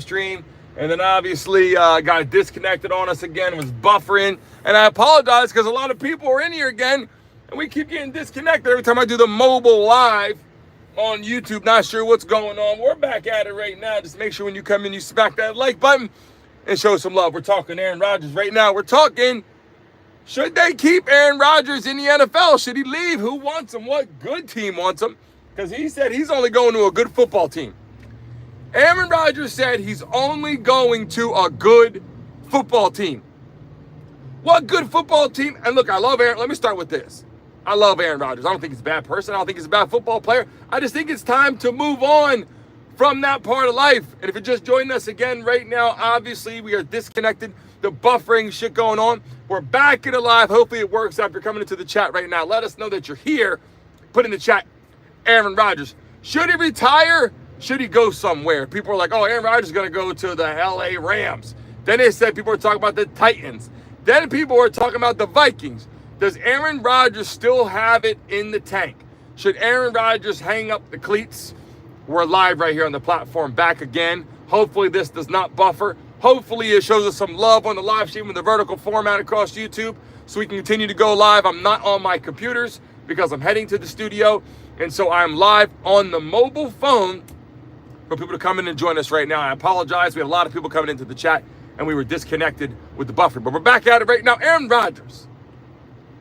stream, and then obviously got disconnected on us again, was buffering, and I apologize because a lot of people are in here again, and we keep getting disconnected every time I do the mobile live on YouTube. Not sure what's going on. We're back at it right now. Just make sure when you come in, you smack that like button and show some love. We're talking Aaron Rodgers right now. We're talking, should they keep Aaron Rodgers in the NFL? Should he leave? Who wants him? What good team wants him? Because he said he's only going to a good football team. Aaron Rodgers said he's only going to a good football team. What good football team? And look, I love Aaron. Let me start with this. I love Aaron Rodgers. I don't think he's a bad person. I don't think he's a bad football player. I just think it's time to move on from that part of life. And if you're just joining us again right now, obviously we are disconnected. The buffering shit going on. We're back in it live. Hopefully it works out. If you're coming into the chat right now, let us know that you're here. Put in the chat, Aaron Rodgers. Should he retire? Should he go somewhere? People are like, oh, Aaron Rodgers is going to go to the LA Rams. Then they said people were talking about the Titans. Then people were talking about the Vikings. Does Aaron Rodgers still have it in the tank? Should Aaron Rodgers hang up the cleats? We're live right here on the platform, back again. Hopefully this does not buffer. Hopefully it shows us some love on the live stream in the vertical format across YouTube so we can continue to go live. I'm not on my computers because I'm heading to the studio. And so I'm live on the mobile phone for people to come in and join us right now. I apologize. We had a lot of people coming into the chat and we were disconnected with the buffer. But we're back at it right now. Aaron Rodgers.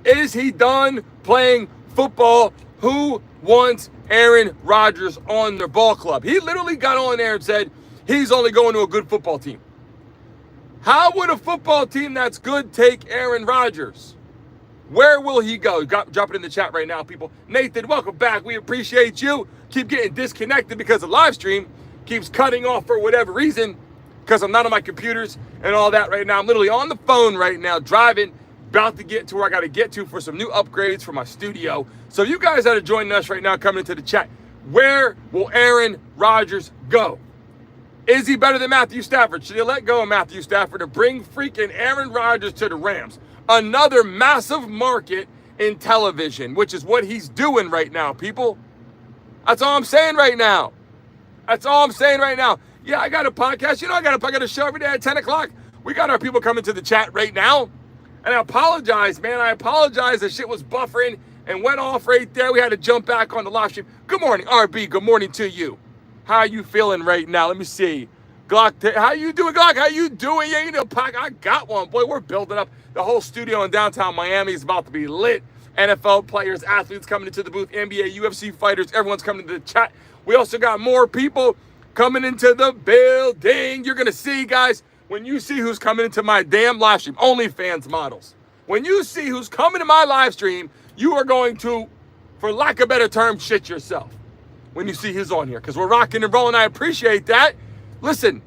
Is he done playing football? Who wants Aaron Rodgers on their ball club? He literally got on there and said he's only going to a good football team. How would a football team that's good take Aaron Rodgers? Where will he go? Drop it in the chat right now, people. Nathan, welcome back. We appreciate you. Keep getting disconnected because the live stream keeps cutting off for whatever reason because I'm not on my computers and all that right now. I'm literally on the phone right now, driving, about to get to where I got to get to for some new upgrades for my studio. So you guys that are joining us right now, coming into the chat, where will Aaron Rodgers go? Is he better than Matthew Stafford? Should he let go of Matthew Stafford to bring freaking Aaron Rodgers to the Rams? Another massive market in television, which is what he's doing right now, people. That's all I'm saying right now. That's all I'm saying right now. Yeah, I got a podcast. You know, I got a show every day at 10 o'clock. We got our people coming to the chat right now. And I apologize, man. I apologize. The shit was buffering and went off right there. We had to jump back on the live stream. Good morning, RB. Good morning to you. How are you feeling right now? Let me see. Glock, how you doing, Glock? How you doing? Yeah, you know, Pac, I got one. Boy, we're building up. The whole studio in downtown Miami is about to be lit. NFL players, athletes coming into the booth, NBA, UFC fighters, everyone's coming to the chat. We also got more people coming into the building. You're going to see, guys, when you see who's coming into my damn live stream, OnlyFans models. When you see who's coming to my live stream, you are going to, for lack of a better term, shit yourself when you see who's on here because we're rocking and rolling. I appreciate that. Listen,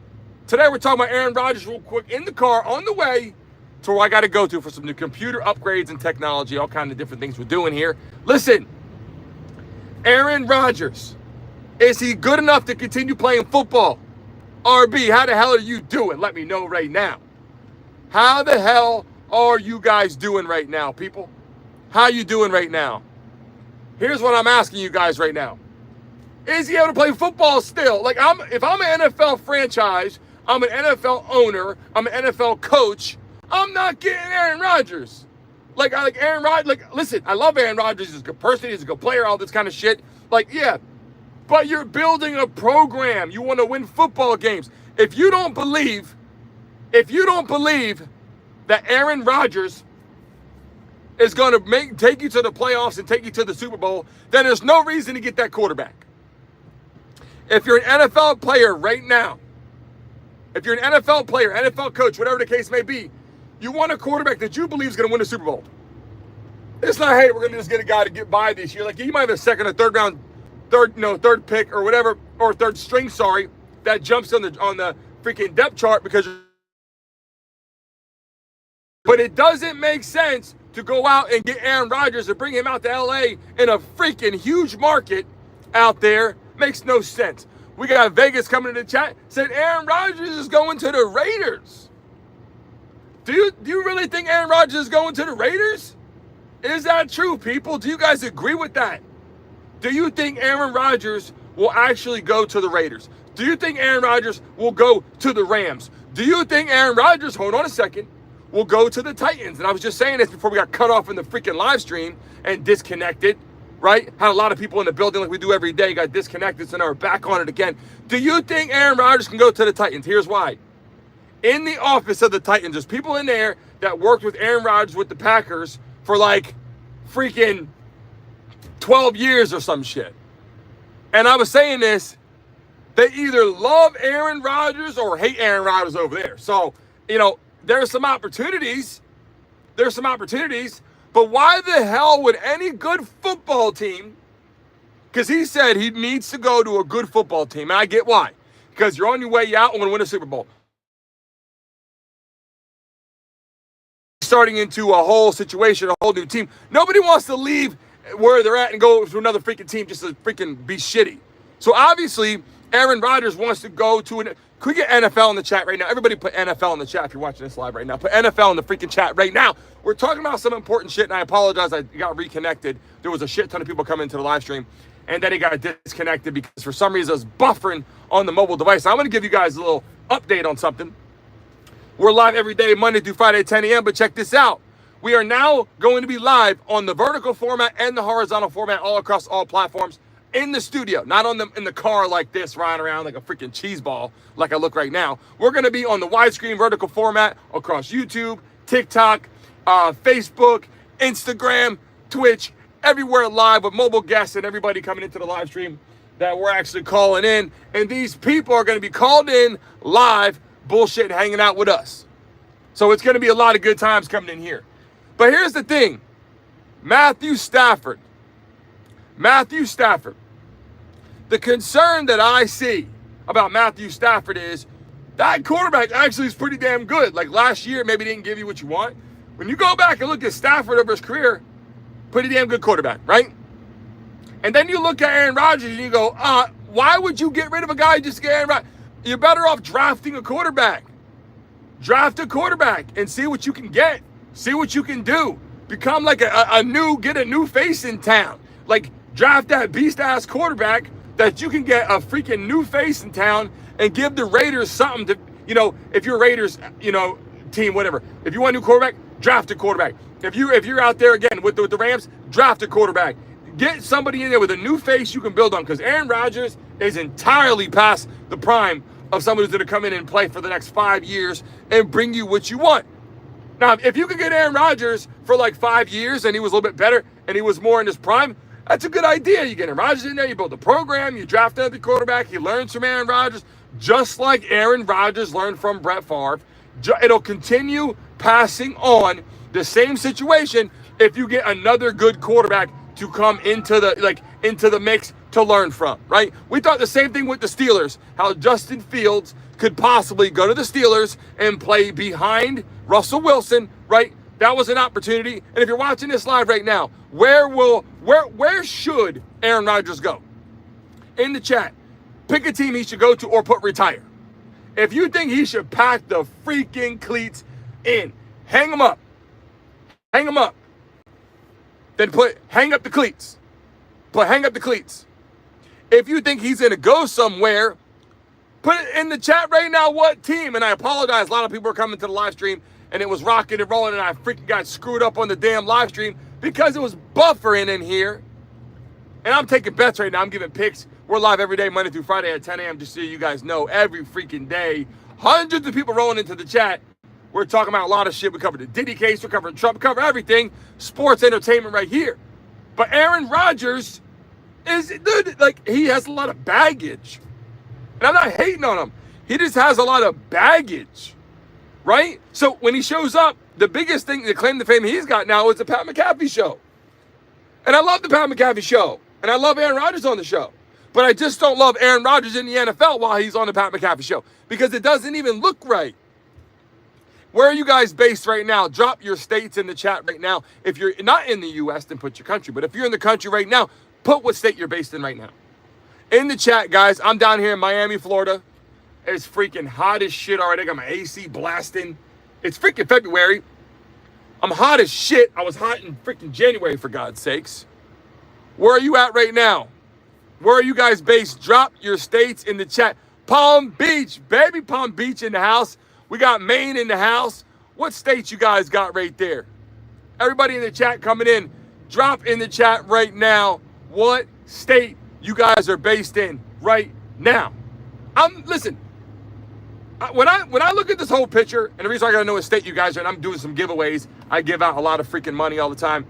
today we're talking about Aaron Rodgers real quick in the car on the way to where I got to go to for some new computer upgrades and technology, all kinds of different things we're doing here. Listen, Aaron Rodgers, is he good enough to continue playing football? RB, how the hell are you doing? Let me know right now. How the hell are you guys doing right now, people? How you doing right now? Here's what I'm asking you guys right now. Is he able to play football still? Like, if I'm an NFL franchise, I'm an NFL owner, I'm an NFL coach, I'm not getting Aaron Rodgers. Like Aaron Rodgers, listen, I love Aaron Rodgers. He's a good person, he's a good player, all this kind of shit. Like, yeah, but you're building a program. You want to win football games. If you don't believe that Aaron Rodgers is going to take you to the playoffs and take you to the Super Bowl, then there's no reason to get that quarterback. If you're an NFL player right now, if you're an NFL player, NFL coach, whatever the case may be, you want a quarterback that you believe is going to win the Super Bowl. It's not, hey, we're going to just get a guy to get by this year. Like, you might have a second or third pick or whatever, or third string, that jumps on the freaking depth chart because. But it doesn't make sense to go out and get Aaron Rodgers and bring him out to LA in a freaking huge market out there. Makes no sense. We got Vegas coming in the chat, said Aaron Rodgers is going to the Raiders. Do you really think Aaron Rodgers is going to the Raiders? Is that true, people? Do you guys agree with that? Do you think Aaron Rodgers will actually go to the Raiders? Do you think Aaron Rodgers will go to the Rams? Do you think Aaron Rodgers, hold on a second, will go to the Titans? And I was just saying this before we got cut off in the freaking live stream and disconnected, right? Had a lot of people in the building like we do every day got disconnected, so now we're back on it again. Do you think Aaron Rodgers can go to the Titans? Here's why. In the office of the Titans, there's people in there that worked with Aaron Rodgers with the Packers for like freaking 12 years or some shit. And I was saying this, they either love Aaron Rodgers or hate Aaron Rodgers over there. So, you know, there's some opportunities. But why the hell would any good football team, because he said he needs to go to a good football team, and I get why. Because you're on your way out and want to win a Super Bowl. Starting into a whole situation, a whole new team. Nobody wants to leave where they're at and go to another freaking team just to freaking be shitty. So obviously, Aaron Rodgers wants to go to an... Could we get NFL in the chat right now? Everybody put NFL in the chat if you're watching this live right now. Put NFL in the freaking chat right now. We're talking about some important shit, and I apologize. I got reconnected. There was a shit ton of people coming into the live stream, and then it got disconnected because for some reason it was buffering on the mobile device. I'm going to give you guys a little update on something. We're live every day, Monday through Friday at 10 a.m., but check this out. We are now going to be live on the vertical format and the horizontal format all across all platforms. In the studio, not in the car like this, riding around like a freaking cheese ball, like I look right now. We're going to be on the widescreen vertical format across YouTube, TikTok, Facebook, Instagram, Twitch, everywhere live with mobile guests and everybody coming into the live stream that we're actually calling in. And these people are going to be called in live, bullshit, hanging out with us. So it's going to be a lot of good times coming in here. But here's the thing. Matthew Stafford. The concern that I see about Matthew Stafford is that quarterback actually is pretty damn good. Like last year, maybe didn't give you what you want. When you go back and look at Stafford over his career, pretty damn good quarterback, right? And then you look at Aaron Rodgers and you go, why would you get rid of a guy just to get Aaron Rodgers? You're better off drafting a quarterback. Draft a quarterback and see what you can get. See what you can do. Become like get a new face in town. Like draft that beast-ass quarterback that you can get a freaking new face in town and give the Raiders something to, if you're Raiders, team, whatever. If you want a new quarterback, draft a quarterback. If you're out there again with the Rams, draft a quarterback. Get somebody in there with a new face you can build on, because Aaron Rodgers is entirely past the prime of someone who's going to come in and play for the next 5 years and bring you what you want. Now, if you could get Aaron Rodgers for like 5 years and he was a little bit better and he was more in his prime, that's a good idea. You get Aaron Rodgers in there, you build a program, you draft another quarterback, he learns from Aaron Rodgers, just like Aaron Rodgers learned from Brett Favre. It'll continue passing on the same situation if you get another good quarterback to come into the mix to learn from, right? We thought the same thing with the Steelers, how Justin Fields could possibly go to the Steelers and play behind Russell Wilson, right? That was an opportunity. And if you're watching this live right now, where should Aaron Rodgers go? In the chat, pick a team he should go to or put retire. If you think he should pack the freaking cleats in, hang them up. Hang them up. Then hang up the cleats. Hang up the cleats. If you think he's going to go somewhere, put it in the chat right now what team. And I apologize, a lot of people are coming to the live stream and it was rocking and rolling and I freaking got screwed up on the damn live stream because it was buffering in here. And I'm taking bets right now. I'm giving picks. We're live every day, Monday through Friday at 10 a.m. just so you guys know. Every freaking day. Hundreds of people rolling into the chat. We're talking about a lot of shit. We covered the Diddy case. We're covering Trump. We cover everything. Sports, entertainment right here. But Aaron Rodgers he has a lot of baggage. And I'm not hating on him. He just has a lot of baggage. Right? So when he shows up, the biggest thing, the claim to fame he's got now is the Pat McAfee show. And I love the Pat McAfee show. And I love Aaron Rodgers on the show. But I just don't love Aaron Rodgers in the NFL while he's on the Pat McAfee show. Because it doesn't even look right. Where are you guys based right now? Drop your states in the chat right now. If you're not in the U.S., then put your country. But if you're in the country right now, put what state you're based in right now. In the chat, guys, I'm down here in Miami, Florida. It's freaking hot as shit already. I got my AC blasting. It's freaking February. I'm hot as shit. I was hot in freaking January, for God's sakes. Where are you at right now? Where are you guys based? Drop your states in the chat. Palm Beach, baby. Palm Beach in the house. We got Maine in the house. What states you guys got right there? Everybody in the chat coming in, drop in the chat right now what state you guys are based in right now. Listen, when I look at this whole picture, and the reason I gotta know what state you guys are in, I'm doing some giveaways. I give out a lot of freaking money all the time.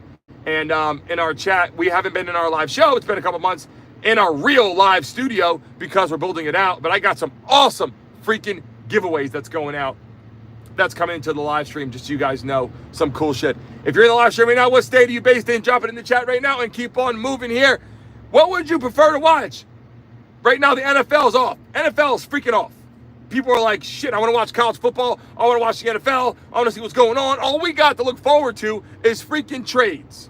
And in our chat, we haven't been in our live show. It's been a couple months in our real live studio because we're building it out. But I got some awesome freaking giveaways that's going out. That's coming into the live stream, just so you guys know some cool shit. If you're in the live stream right now, what state are you based in? Drop it in the chat right now and keep on moving here. What would you prefer to watch? Right now, the NFL is off. NFL is freaking off. People are like, shit, I want to watch college football. I want to watch the NFL. I want to see what's going on. All we got to look forward to is freaking trades.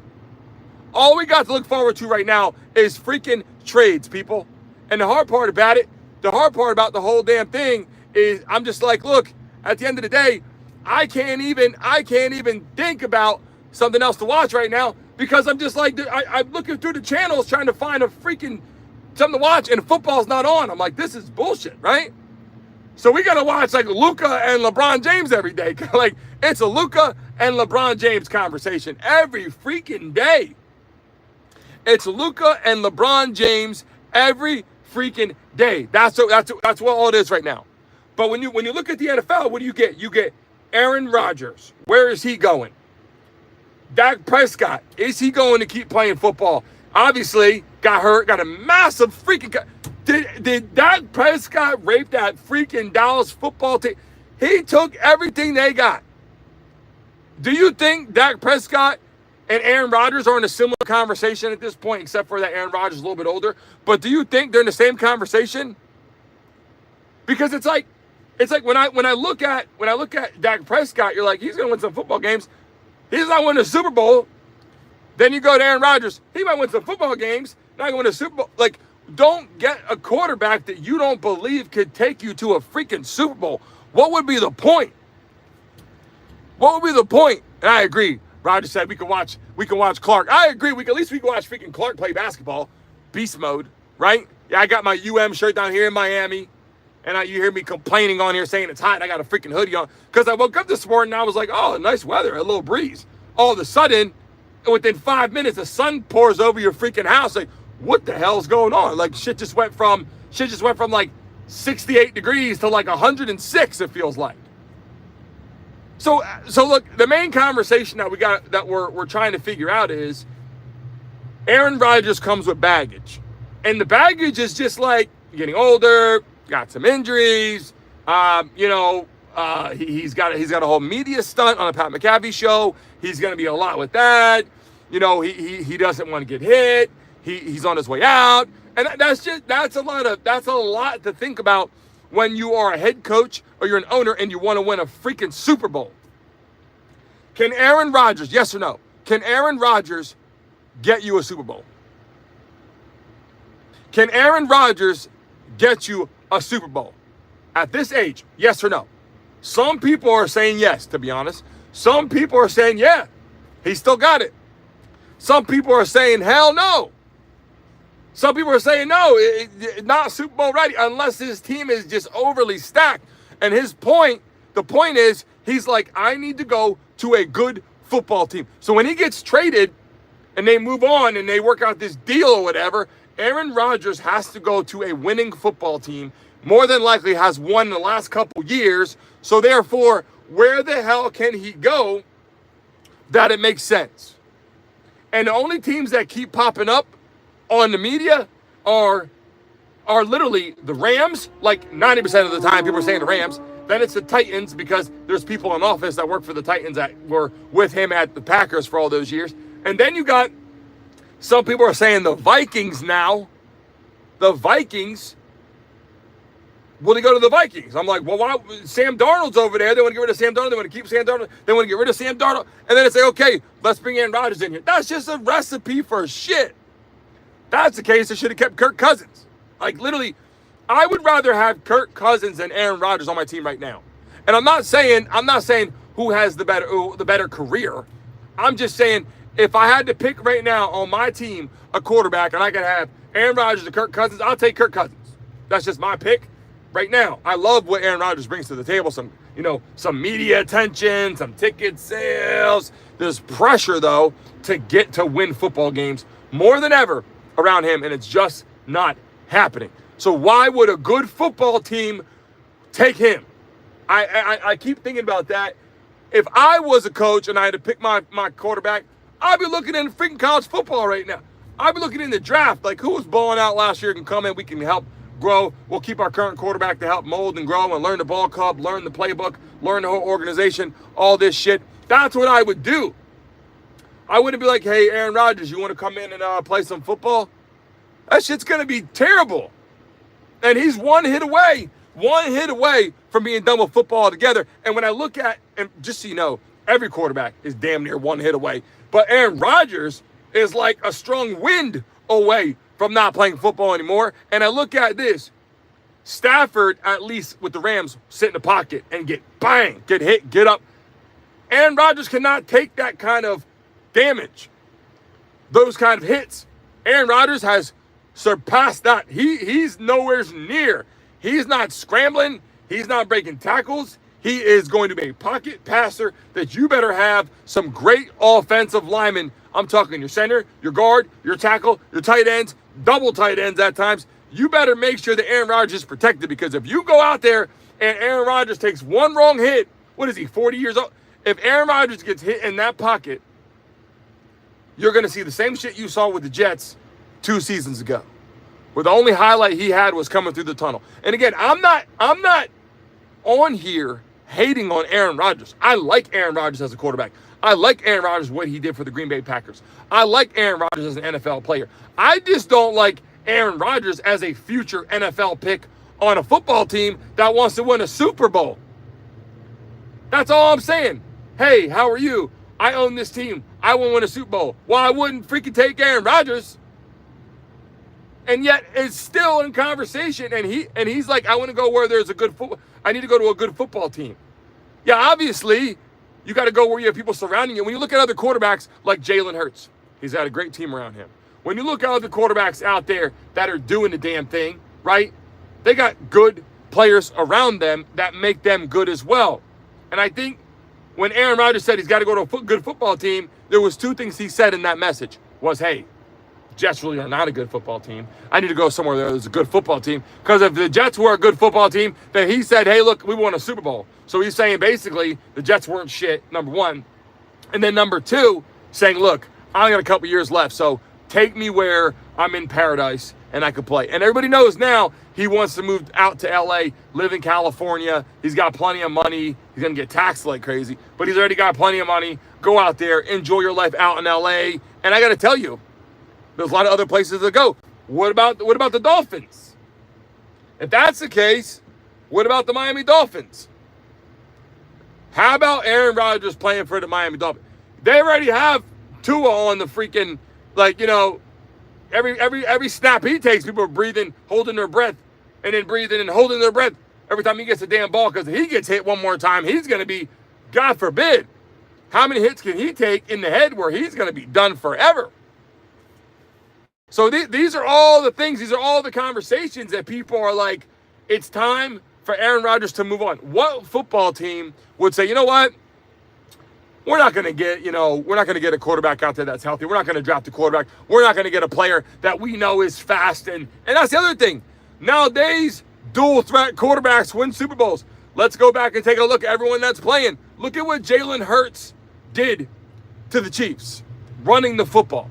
All we got to look forward to right now is freaking trades, people. And the hard part about it, the hard part about the whole damn thing is I'm just like, look, at the end of the day, I can't even think about something else to watch right now because I'm just like, I'm looking through the channels trying to find a freaking something to watch and football's not on. I'm like, this is bullshit, right? So we got to watch like Luka and LeBron James every day. Like it's a Luka and LeBron James conversation every freaking day. It's Luka and LeBron James every freaking day. That's what all it is right now. But when you look at the NFL, what do you get? You get Aaron Rodgers. Where is he going? Dak Prescott. Is he going to keep playing football? Obviously, got hurt, got a massive freaking... Did Dak Prescott rape that freaking Dallas football team? He took everything they got. Do you think Dak Prescott and Aaron Rodgers are in a similar conversation at this point, except for that Aaron Rodgers is a little bit older? But do you think they're in the same conversation? Because it's like when I look at Dak Prescott, you're like, he's gonna win some football games. He's not winning a Super Bowl. Then you go to Aaron Rodgers, he might win some football games, not gonna win a Super Bowl. Like, don't get a quarterback that you don't believe could take you to a freaking Super Bowl. What would be the point? What would be the point? And I agree. Rodgers said we can watch Clark. I agree. We can watch freaking Clark play basketball. Beast mode, right? Yeah, I got my shirt down here in Miami. And you hear me complaining on here saying it's hot and I got a freaking hoodie on. Because I woke up this morning and I was like, oh, nice weather, a little breeze. All of a sudden, within 5 minutes, the sun pours over your freaking house. Like, what the hell's going on? Like, shit just went from like 68 degrees to like 106, it feels like. So look, the main conversation that we're trying to figure out is Aaron Rodgers comes with baggage. And the baggage is just like getting older, got some injuries, he's got a whole media stunt on a Pat McAfee show. He's going to be a lot with that. He doesn't want to get hit. He's on his way out. And that's a lot to think about when you are a head coach or you're an owner and you want to win a freaking Super Bowl. Can Aaron Rodgers, yes or no? Can Aaron Rodgers get you a Super Bowl? Can Aaron Rodgers get you a Super Bowl? At this age, yes or no? Some people are saying yes, to be honest. Some people are saying, yeah, he still got it. Some people are saying, hell no. Some people are saying, no, not Super Bowl ready unless his team is just overly stacked. And the point is, he's like, I need to go to a good football team. So when he gets traded and they move on and they work out this deal or whatever, Aaron Rodgers has to go to a winning football team, more than likely has won in the last couple years. So therefore, where the hell can he go that it makes sense? And the only teams that keep popping up on the media are literally the Rams. Like 90% of the time, people are saying the Rams. Then it's the Titans because there's people in office that work for the Titans that were with him at the Packers for all those years. And then you got some people are saying the Vikings now. The Vikings. Will he go to the Vikings? I'm like, well, why? Sam Darnold's over there. They want to get rid of Sam Darnold. They want to keep Sam Darnold. They want to get rid of Sam Darnold. And then it's like, okay, let's bring Aaron Rodgers in here. That's just a recipe for shit. If that's the case, they should have kept Kirk Cousins. Like, literally, I would rather have Kirk Cousins than Aaron Rodgers on my team right now. And I'm not saying who has the better career. I'm just saying if I had to pick right now on my team a quarterback and I could have Aaron Rodgers or Kirk Cousins, I'll take Kirk Cousins. That's just my pick. right now. I love what Aaron Rodgers brings to the table. Some media attention, some ticket sales. There's pressure, though, to get to win football games more than ever around him, and it's just not happening. So why would a good football team take him? I keep thinking about that. If I was a coach and I had to pick my quarterback, I'd be looking in freaking college football right now. I'd be looking in the draft, like who was balling out last year can come in, we can help grow. We'll keep our current quarterback to help mold and grow and learn the ball club, learn the playbook, learn the whole organization, all this shit. That's what I would do. I wouldn't be like, hey, Aaron Rodgers, you want to come in and play some football? That shit's going to be terrible. And he's one hit away from being done with football altogether. And when I look at, and just so you know, every quarterback is damn near one hit away. But Aaron Rodgers is like a strong wind away from not playing football anymore. And I look at this. Stafford, at least with the Rams, sit in the pocket and get hit, get up. Aaron Rodgers cannot take that kind of damage, those kind of hits. Aaron Rodgers has surpassed that. He's nowhere near. He's not scrambling. He's not breaking tackles. He is going to be a pocket passer that you better have some great offensive linemen. I'm talking your center, your guard, your tackle, your tight ends, double tight ends at times. You better make sure that Aaron Rodgers is protected, because if you go out there and Aaron Rodgers takes one wrong hit, what is he, 40 years old? If Aaron Rodgers gets hit in that pocket, you're going to see the same shit you saw with the Jets 2 seasons ago, where the only highlight he had was coming through the tunnel. And again, I'm not on here hating on Aaron Rodgers. I like Aaron Rodgers as a quarterback. I like Aaron Rodgers, what he did for the Green Bay Packers. I like Aaron Rodgers as an NFL player. I just don't like Aaron Rodgers as a future NFL pick on a football team that wants to win a Super Bowl. That's all I'm saying. Hey, how are you? I own this team. I want to win a Super Bowl. Well, I wouldn't freaking take Aaron Rodgers. And yet it's still in conversation. And he's like, I want to go where there's a good football. I need to go to a good football team. Yeah, obviously, you got to go where you have people surrounding you. When you look at other quarterbacks like Jalen Hurts, he's got a great team around him. When you look at other quarterbacks out there that are doing the damn thing, right? They got good players around them that make them good as well. And I think when Aaron Rodgers said he's got to go to a good football team, there was 2 things he said in that message. Was, hey, Jets really are not a good football team. I need to go somewhere there that's a good football team. Because if the Jets were a good football team, then he said, hey, look, we won a Super Bowl. So he's saying basically the Jets weren't shit, number 1. And then number 2, saying, look, I only got a couple years left, so take me where I'm in paradise and I could play. And everybody knows now he wants to move out to L.A., live in California. He's got plenty of money. He's going to get taxed like crazy, but he's already got plenty of money. Go out there, enjoy your life out in L.A. And I got to tell you, there's a lot of other places to go. What about the Dolphins? If that's the case, what about the Miami Dolphins? How about Aaron Rodgers playing for the Miami Dolphins? They already have Tua on the freaking, every snap he takes, people are breathing, holding their breath, and then breathing and holding their breath every time he gets a damn ball, because if he gets hit one more time, he's going to be, God forbid, how many hits can he take in the head where he's going to be done forever? So these are all the things, these are all the conversations that people are like, it's time for Aaron Rodgers to move on. What football team would say, you know what? We're not going to get a quarterback out there that's healthy. We're not going to draft a quarterback. We're not going to get a player that we know is fast. And that's the other thing. Nowadays, dual threat quarterbacks win Super Bowls. Let's go back and take a look at everyone that's playing. Look at what Jalen Hurts did to the Chiefs, running the football.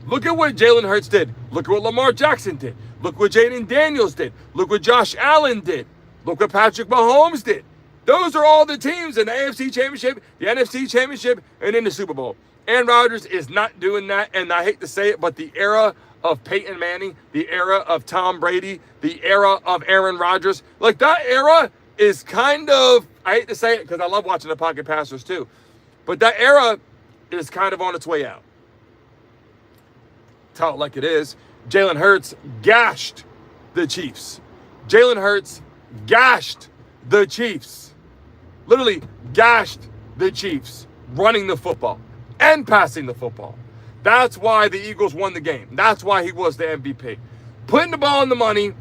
Look at what Jalen Hurts did. Look at what Lamar Jackson did. Look what Jaden Daniels did. Look what Josh Allen did. Look what Patrick Mahomes did. Those are all the teams in the AFC Championship, the NFC Championship, and in the Super Bowl. Aaron Rodgers is not doing that, and I hate to say it, but the era of Peyton Manning, the era of Tom Brady, the era of Aaron Rodgers, like that era is kind of, I hate to say it because I love watching the pocket passers too, but that era is kind of on its way out. Tell it like it is. Jalen Hurts gashed the Chiefs. Jalen Hurts gashed the Chiefs. Literally gashed the Chiefs running the football and passing the football. That's why the Eagles won the game. That's why he was the MVP. Putting the ball in the money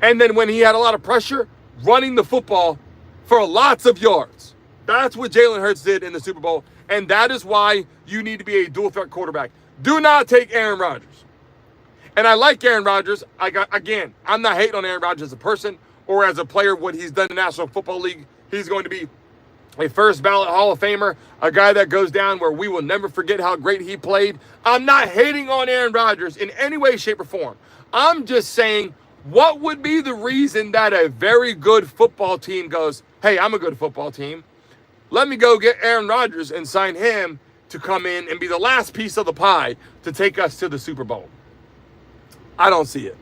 And then when he had a lot of pressure, running the football for lots of yards. That's what Jalen Hurts did in the Super Bowl. And that is why you need to be a dual threat quarterback. Do not take Aaron Rodgers. And I like Aaron Rodgers. Again, I'm not hating on Aaron Rodgers as a person or as a player, what he's done in the National Football League. He's going to be a first ballot Hall of Famer, a guy that goes down where we will never forget how great he played. I'm not hating on Aaron Rodgers in any way, shape, or form. I'm just saying, what would be the reason that a very good football team goes, hey, I'm a good football team. Let me go get Aaron Rodgers and sign him to come in and be the last piece of the pie to take us to the Super Bowl. I don't see it.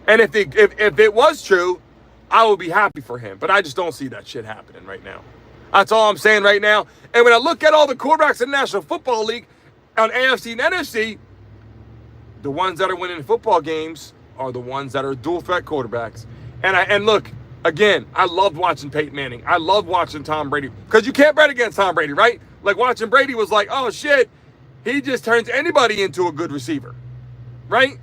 And if it was true, I would be happy for him. But I just don't see that shit happening right now. That's all I'm saying right now. And when I look at all the quarterbacks in the National Football League on AFC and NFC, the ones that are winning football games are the ones that are dual threat quarterbacks. And look, again, I loved watching Peyton Manning. I love watching Tom Brady. Because you can't bet against Tom Brady, right? Like watching Brady was like, oh shit, he just turns anybody into a good receiver, right?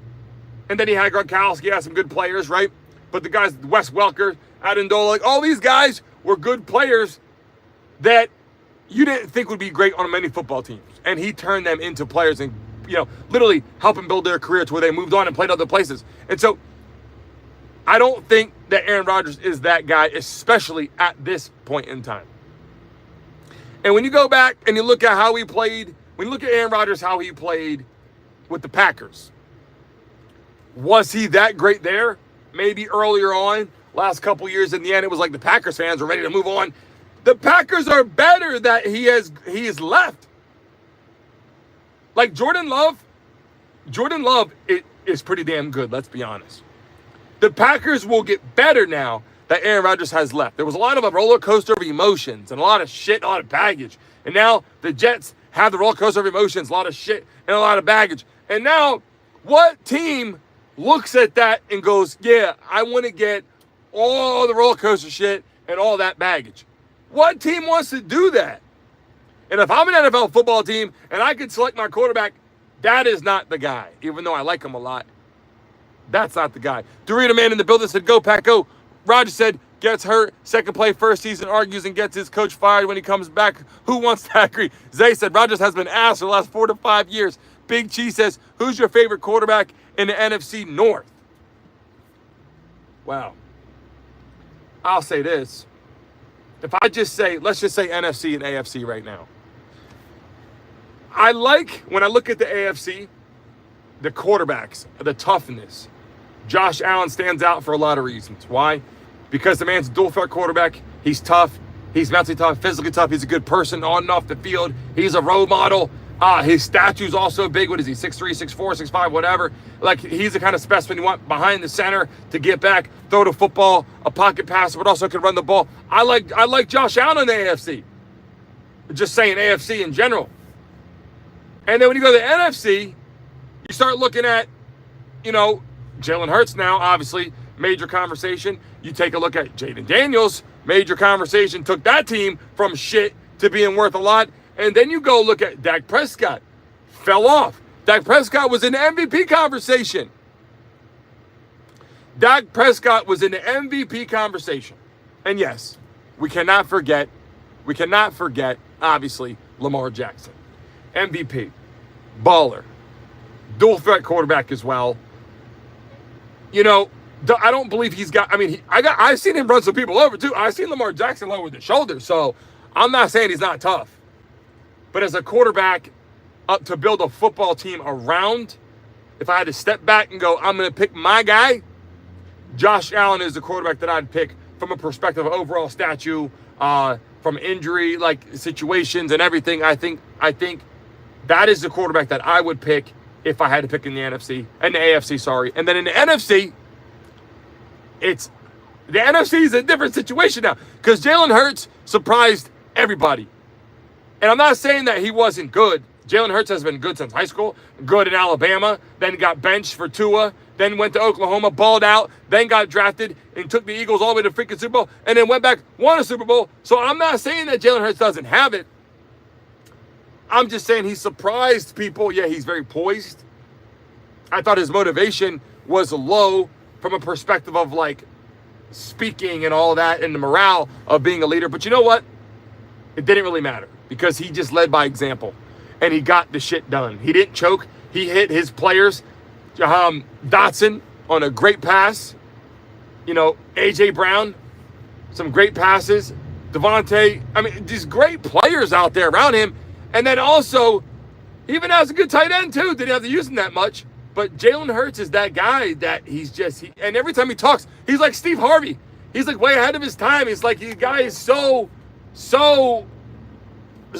And then he had Gronkowski, he had some good players, right? But the guys, Wes Welker, Amendola, like all these guys were good players that you didn't think would be great on many football teams. And he turned them into players and, literally help them build their career to where they moved on and played other places. And so I don't think that Aaron Rodgers is that guy, especially at this point in time. And when you go back and you look at how he played, when you look at Aaron Rodgers, how he played with the Packers, was he that great there? Maybe earlier on, last couple years. In the end, it was like the Packers fans were ready to move on. The Packers are better that he is left. Like Jordan Love is pretty damn good, let's be honest. The Packers will get better now that Aaron Rodgers has left. There was a lot of a roller coaster of emotions and a lot of shit, a lot of baggage. And now the Jets have the roller coaster of emotions, a lot of shit and a lot of baggage. And now what team looks at that and goes, yeah, I want to get all the roller coaster shit and all that baggage? What team wants to do that? And if I'm an NFL football team and I could select my quarterback, that is not the guy. Even though I like him a lot, that's not the guy. Dorito Man in the building said, go Pack, go. Rodgers said, gets hurt, second play, first season, argues and gets his coach fired when he comes back. Who wants to agree? Zay said, Rodgers has been asked for the last 4 to 5 years. Big Cheese says, who's your favorite quarterback in the NFC North? Wow. I'll say this. If I just say, let's just say NFC and AFC right now. I like, when I look at the AFC, the quarterbacks, the toughness. Josh Allen stands out for a lot of reasons. Why? Because the man's a dual threat quarterback. He's tough. He's mentally tough, physically tough. He's a good person on and off the field. He's a role model. His statue's also big. What is he, 6'3", 6'4", 6'5", whatever. Like, he's the kind of specimen you want behind the center to get back, throw the football, a pocket passer, but also can run the ball. I like Josh Allen in the AFC. Just saying AFC in general. And then when you go to the NFC, you start looking at, Jalen Hurts now, obviously, major conversation. You take a look at Jaden Daniels, major conversation, took that team from shit to being worth a lot. And then you go look at Dak Prescott, fell off. Dak Prescott was in the MVP conversation. Dak Prescott was in the MVP conversation. And yes, we cannot forget, obviously, Lamar Jackson. MVP, baller, dual threat quarterback as well. I don't believe he's got, I've seen him run some people over too. I've seen Lamar Jackson lower the shoulder. So I'm not saying he's not tough. But as a quarterback, up to build a football team around, if I had to step back and go, I'm going to pick my guy, Josh Allen is the quarterback that I'd pick from a perspective of overall statue, from injury, like situations and everything. I think that is the quarterback that I would pick if I had to pick in the NFC, and the AFC, sorry. And then in the NFC, the NFC is a different situation now because Jalen Hurts surprised everybody. And I'm not saying that he wasn't good. Jalen Hurts has been good since high school, good in Alabama, then got benched for Tua, then went to Oklahoma, balled out, then got drafted and took the Eagles all the way to freaking Super Bowl, and then went back, won a Super Bowl. So I'm not saying that Jalen Hurts doesn't have it. I'm just saying he surprised people. Yeah, he's very poised. I thought his motivation was low from a perspective of like speaking and all that and the morale of being a leader. But you know what? It didn't really matter because he just led by example and he got the shit done. He didn't choke. He hit his players. Dotson on a great pass. A.J. Brown, some great passes. Devontae, these great players out there around him. And then also, he even has a good tight end too. Didn't have to use him that much. But Jalen Hurts is that guy that he's just, and every time he talks, he's like Steve Harvey. He's like way ahead of his time. He's like, the guy is so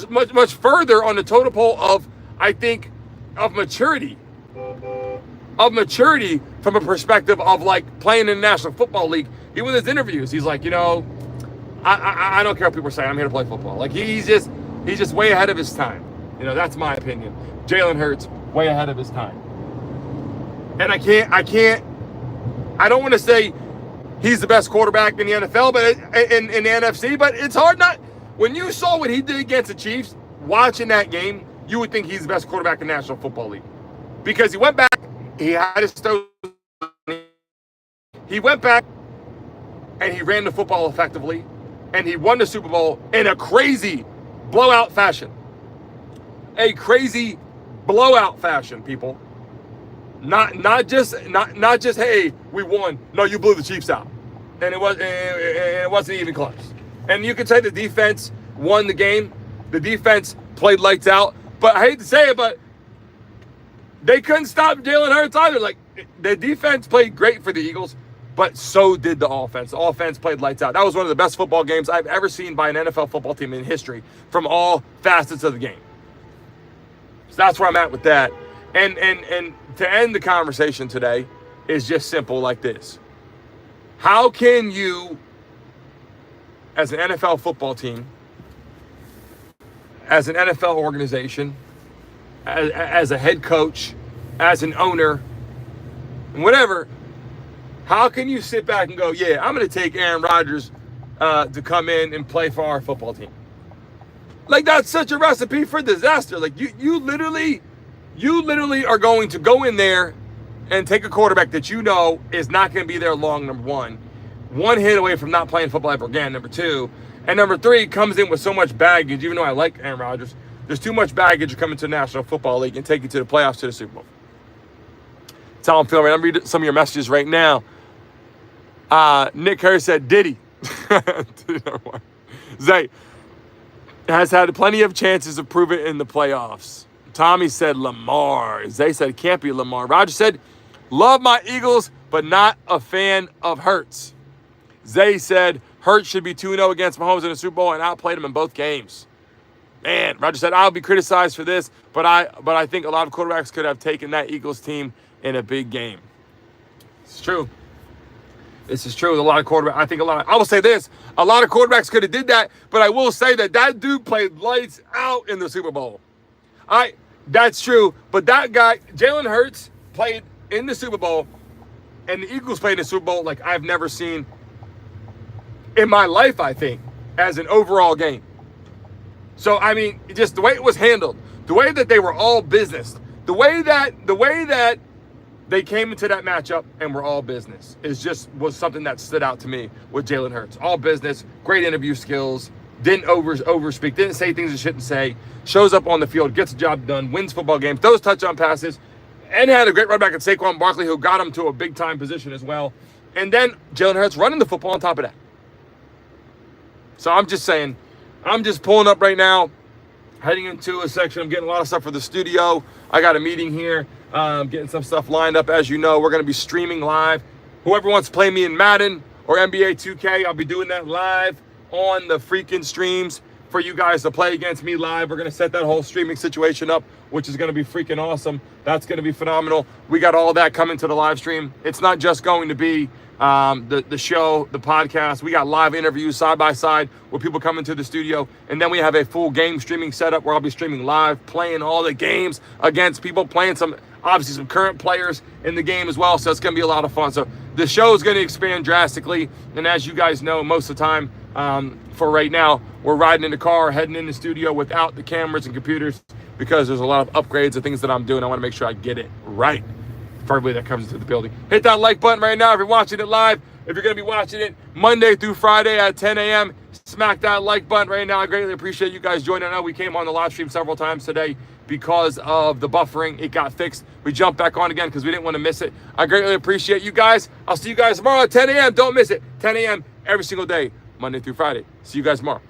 much further on the totem pole of, I think, of maturity. Of maturity from a perspective of like playing in the National Football League. Even with his interviews, he's like, I don't care what people are saying. I'm here to play football. Like he's just way ahead of his time. That's my opinion. Jalen Hurts, way ahead of his time. And I don't want to say he's the best quarterback in the NFL, but in the NFC, but it's hard not. When you saw what he did against the Chiefs, watching that game, you would think he's the best quarterback in the National Football League. Because he went back, he had his toes, he went back, and he ran the football effectively, and he won the Super Bowl in a crazy blowout fashion. A crazy blowout fashion, people. Not just hey, we won. No, you blew the Chiefs out, and it wasn't even close. And you could say the defense won the game. The defense played lights out. But I hate to say it, but they couldn't stop Jalen Hurts either. Like the defense played great for the Eagles, but so did the offense. The offense played lights out. That was one of the best football games I've ever seen by an NFL football team in history from all facets of the game. So that's where I'm at with that. And to end the conversation today is just simple like this. How can you, as an NFL football team, as an NFL organization, as a head coach, as an owner, whatever, how can you sit back and go, yeah, I'm going to take Aaron Rodgers to come in and play for our football team? Like, that's such a recipe for disaster. Like, you literally are going to go in there and take a quarterback that you know is not going to be there long, number one. One hit away from not playing football ever again, number two. And number three, comes in with so much baggage, even though I like Aaron Rodgers, there's too much baggage to come into the National Football League and take you to the playoffs, to the Super Bowl. That's how I'm feeling. I'm reading some of your messages right now. Nick Kerr said, Diddy. Zay has had plenty of chances to prove it in the playoffs. Tommy said Lamar. Zay said it can't be Lamar. Roger said, love my Eagles, but not a fan of Hurts. Zay said Hurts should be 2-0 against Mahomes in the Super Bowl and outplayed him in both games. Man, Roger said, I'll be criticized for this, but I think a lot of quarterbacks could have taken that Eagles team in a big game. It's true. This is true. A lot of quarterbacks. I will say this. A lot of quarterbacks could have did that, but I will say that dude played lights out in the Super Bowl. That's true. But that guy, Jalen Hurts, played in the Super Bowl, and the Eagles played in the Super Bowl like I've never seen in my life, I think, as an overall game. So, just the way it was handled, the way that they were all business, the way that they came into that matchup and were all business was something that stood out to me with Jalen Hurts. All business, great interview skills, didn't overspeak, didn't say things he shouldn't say, shows up on the field, gets the job done, wins football games, throws touchdown passes, and had a great run back at Saquon Barkley, who got him to a big-time position as well. And then Jalen Hurts running the football on top of that. So I'm just saying, I'm just pulling up right now, heading into a section. I'm getting a lot of stuff for the studio. I got a meeting here, getting some stuff lined up. As you know, we're going to be streaming live. Whoever wants to play me in Madden or NBA 2K, I'll be doing that live on the freaking streams for you guys to play against me live. We're going to set that whole streaming situation up, which is going to be freaking awesome. That's going to be phenomenal. We got all that coming to the live stream. It's not just going to be the show, the podcast. We got live interviews side by side where people come into the studio, and then we have a full game streaming setup where I'll be streaming live, playing all the games against people, playing some current players in the game as well. So it's going to be a lot of fun. So the show is going to expand drastically, and as you guys know, most of the time, for right now, we're riding in the car, heading in the studio without the cameras and computers because there's a lot of upgrades and things that I'm doing. I want to make sure I get it right. for everybody that comes into the building. Hit that like button right now if you're watching it live. If you're going to be watching it Monday through Friday at 10 a.m., smack that like button right now. I greatly appreciate you guys joining. I know we came on the live stream several times today because of the buffering. It got fixed. We jumped back on again because we didn't want to miss it. I greatly appreciate you guys. I'll see you guys tomorrow at 10 a.m. Don't miss it. 10 a.m. every single day, Monday through Friday. See you guys tomorrow.